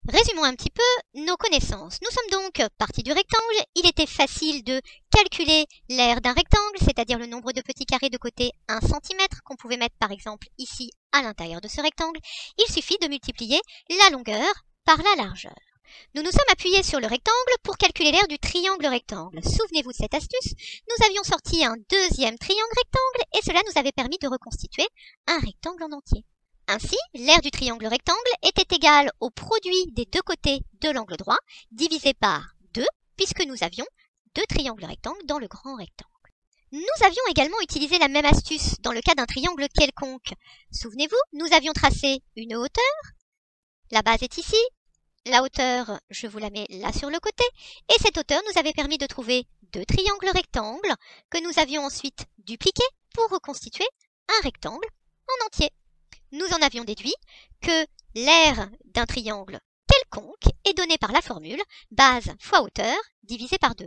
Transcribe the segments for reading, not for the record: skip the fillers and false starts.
Résumons un petit peu nos connaissances. Nous sommes donc partis du rectangle. Il était facile de calculer l'aire d'un rectangle, c'est-à-dire le nombre de petits carrés de côté 1 cm qu'on pouvait mettre par exemple ici à l'intérieur de ce rectangle. Il suffit de multiplier la longueur par la largeur. Nous nous sommes appuyés sur le rectangle pour calculer l'aire du triangle rectangle. Souvenez-vous de cette astuce, nous avions sorti un deuxième triangle rectangle et cela nous avait permis de reconstituer un rectangle en entier. Ainsi, l'aire du triangle rectangle était égale au produit des deux côtés de l'angle droit, divisé par 2, puisque nous avions deux triangles rectangles dans le grand rectangle. Nous avions également utilisé la même astuce dans le cas d'un triangle quelconque. Souvenez-vous, nous avions tracé une hauteur, la base est ici, la hauteur, je vous la mets là sur le côté, et cette hauteur nous avait permis de trouver deux triangles rectangles que nous avions ensuite dupliqués pour reconstituer un rectangle en entier. Nous en avions déduit que l'aire d'un triangle quelconque est donnée par la formule base fois hauteur divisé par 2.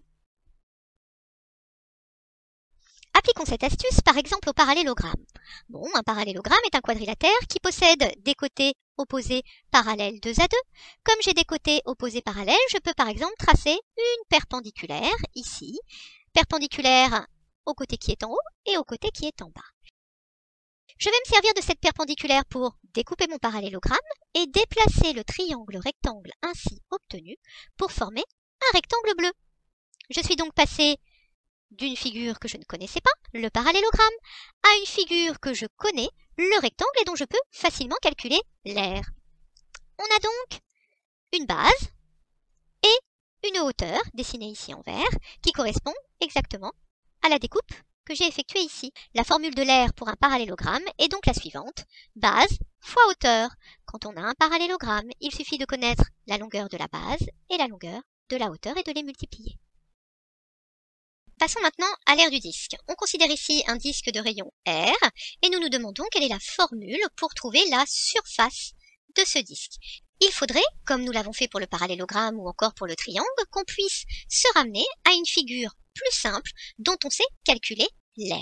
Appliquons cette astuce par exemple au parallélogramme. Bon, un parallélogramme est un quadrilatère qui possède des côtés opposés parallèles 2 à 2. Comme j'ai des côtés opposés parallèles, je peux par exemple tracer une perpendiculaire ici, perpendiculaire au côté qui est en haut et au côté qui est en bas. Je vais me servir de cette perpendiculaire pour découper mon parallélogramme et déplacer le triangle rectangle ainsi obtenu pour former un rectangle bleu. Je suis donc passé d'une figure que je ne connaissais pas, le parallélogramme, à une figure que je connais, le rectangle, et dont je peux facilement calculer l'aire. On a donc une base et une hauteur, dessinée ici en vert, qui correspond exactement à la découpe que j'ai effectuée ici. La formule de l'aire pour un parallélogramme est donc la suivante, base fois hauteur. Quand on a un parallélogramme, il suffit de connaître la longueur de la base et la longueur de la hauteur et de les multiplier. Passons maintenant à l'aire du disque. On considère ici un disque de rayon R et nous nous demandons quelle est la formule pour trouver la surface de ce disque. Il faudrait, comme nous l'avons fait pour le parallélogramme ou encore pour le triangle, qu'on puisse se ramener à une figure plus simple dont on sait calculer l'aire.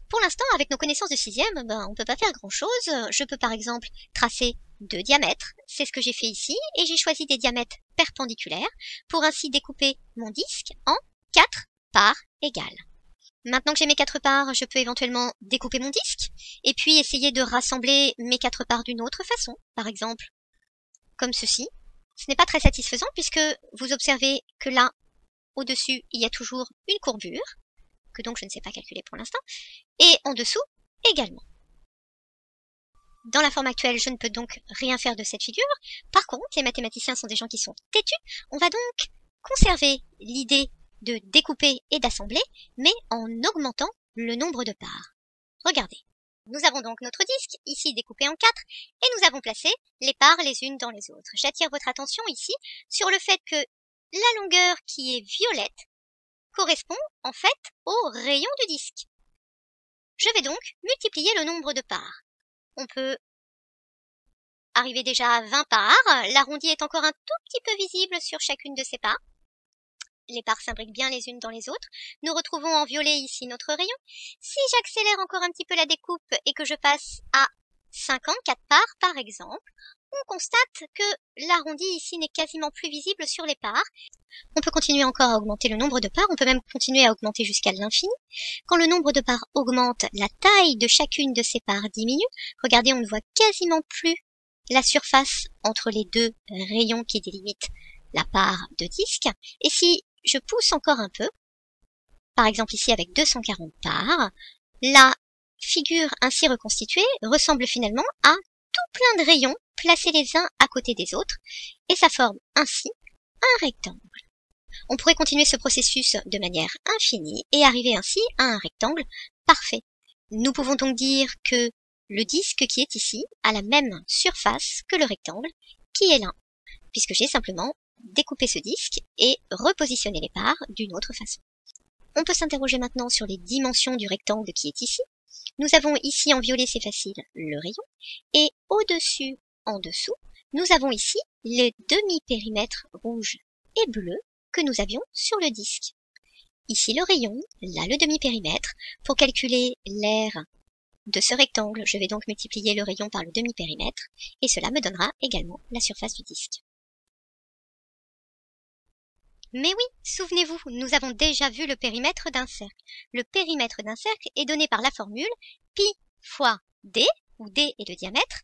Pour l'instant, avec nos connaissances de sixième, on ne peut pas faire grand-chose. Je peux par exemple tracer deux diamètres, c'est ce que j'ai fait ici, et j'ai choisi des diamètres perpendiculaires pour ainsi découper mon disque en 4 parts égales. Maintenant que j'ai mes 4 parts, je peux éventuellement découper mon disque, et puis essayer de rassembler mes 4 parts d'une autre façon, par exemple comme ceci. Ce n'est pas très satisfaisant puisque vous observez que là, au-dessus, il y a toujours une courbure, que donc je ne sais pas calculer pour l'instant, et en dessous également. Dans la forme actuelle, je ne peux donc rien faire de cette figure. Par contre, les mathématiciens sont des gens qui sont têtus. On va donc conserver l'idée de découper et d'assembler, mais en augmentant le nombre de parts. Regardez. Nous avons donc notre disque, ici découpé en 4, et nous avons placé les parts les unes dans les autres. J'attire votre attention ici sur le fait que la longueur qui est violette correspond en fait au rayon du disque. Je vais donc multiplier le nombre de parts. On peut arriver déjà à 20 parts. L'arrondi est encore un tout petit peu visible sur chacune de ces parts. Les parts s'imbriquent bien les unes dans les autres. Nous retrouvons en violet ici notre rayon. Si j'accélère encore un petit peu la découpe et que je passe à 54 parts par exemple, on constate que l'arrondi ici n'est quasiment plus visible sur les parts. On peut continuer encore à augmenter le nombre de parts, on peut même continuer à augmenter jusqu'à l'infini. Quand le nombre de parts augmente, la taille de chacune de ces parts diminue. Regardez, on ne voit quasiment plus la surface entre les deux rayons qui délimitent la part de disque. Et si je pousse encore un peu, par exemple ici avec 240 parts, la figure ainsi reconstituée ressemble finalement à tout plein de rayons placés les uns à côté des autres, et ça forme ainsi un rectangle. On pourrait continuer ce processus de manière infinie et arriver ainsi à un rectangle parfait. Nous pouvons donc dire que le disque qui est ici a la même surface que le rectangle qui est là, puisque j'ai simplement découper ce disque et repositionner les parts d'une autre façon. On peut s'interroger maintenant sur les dimensions du rectangle qui est ici. Nous avons ici en violet, c'est facile, le rayon, et au-dessus, en dessous, nous avons ici les demi-périmètres rouge et bleu que nous avions sur le disque. Ici le rayon, là le demi-périmètre. Pour calculer l'aire de ce rectangle, je vais donc multiplier le rayon par le demi-périmètre, et cela me donnera également la surface du disque. Mais oui, souvenez-vous, nous avons déjà vu le périmètre d'un cercle. Le périmètre d'un cercle est donné par la formule pi fois d, où d est le diamètre.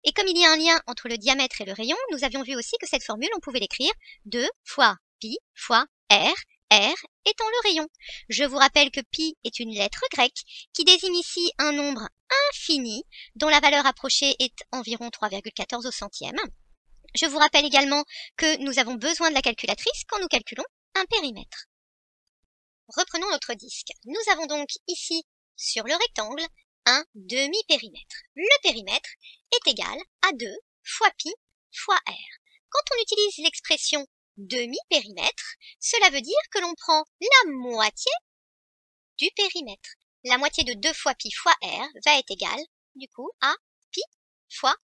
Et comme il y a un lien entre le diamètre et le rayon, nous avions vu aussi que cette formule, on pouvait l'écrire 2 fois pi fois r, r étant le rayon. Je vous rappelle que pi est une lettre grecque qui désigne ici un nombre infini dont la valeur approchée est environ 3,14 au centième. Je vous rappelle également que nous avons besoin de la calculatrice quand nous calculons un périmètre. Reprenons notre disque. Nous avons donc ici, sur le rectangle, un demi-périmètre. Le périmètre est égal à 2 fois pi fois r. Quand on utilise l'expression demi-périmètre, cela veut dire que l'on prend la moitié du périmètre. La moitié de 2 fois pi fois r va être égale, du coup, à pi fois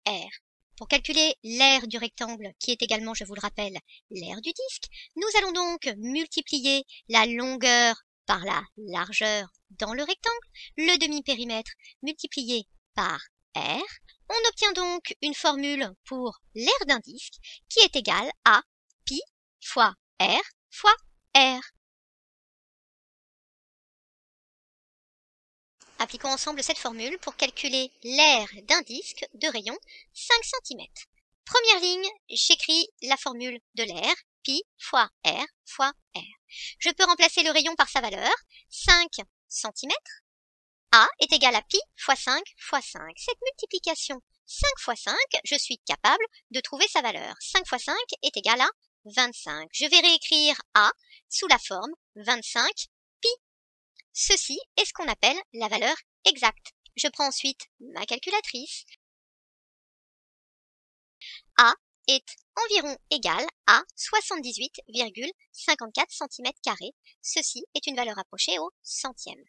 r. Pour calculer l'aire du rectangle, qui est également, je vous le rappelle, l'aire du disque, nous allons donc multiplier la longueur par la largeur dans le rectangle, le demi-périmètre multiplié par r. On obtient donc une formule pour l'aire d'un disque qui est égale à pi fois r fois r. Appliquons ensemble cette formule pour calculer l'aire d'un disque de rayon 5 cm. Première ligne, j'écris la formule de l'aire, pi fois r fois r. Je peux remplacer le rayon par sa valeur, 5 cm. A est égal à pi fois 5 fois 5. Cette multiplication 5 fois 5, je suis capable de trouver sa valeur. 5 fois 5 est égal à 25. Je vais réécrire A sous la forme 25 pi. Ceci est ce qu'on appelle la valeur exacte. Je prends ensuite ma calculatrice. A est environ égal à 78,54 cm². Ceci est une valeur approchée au centième.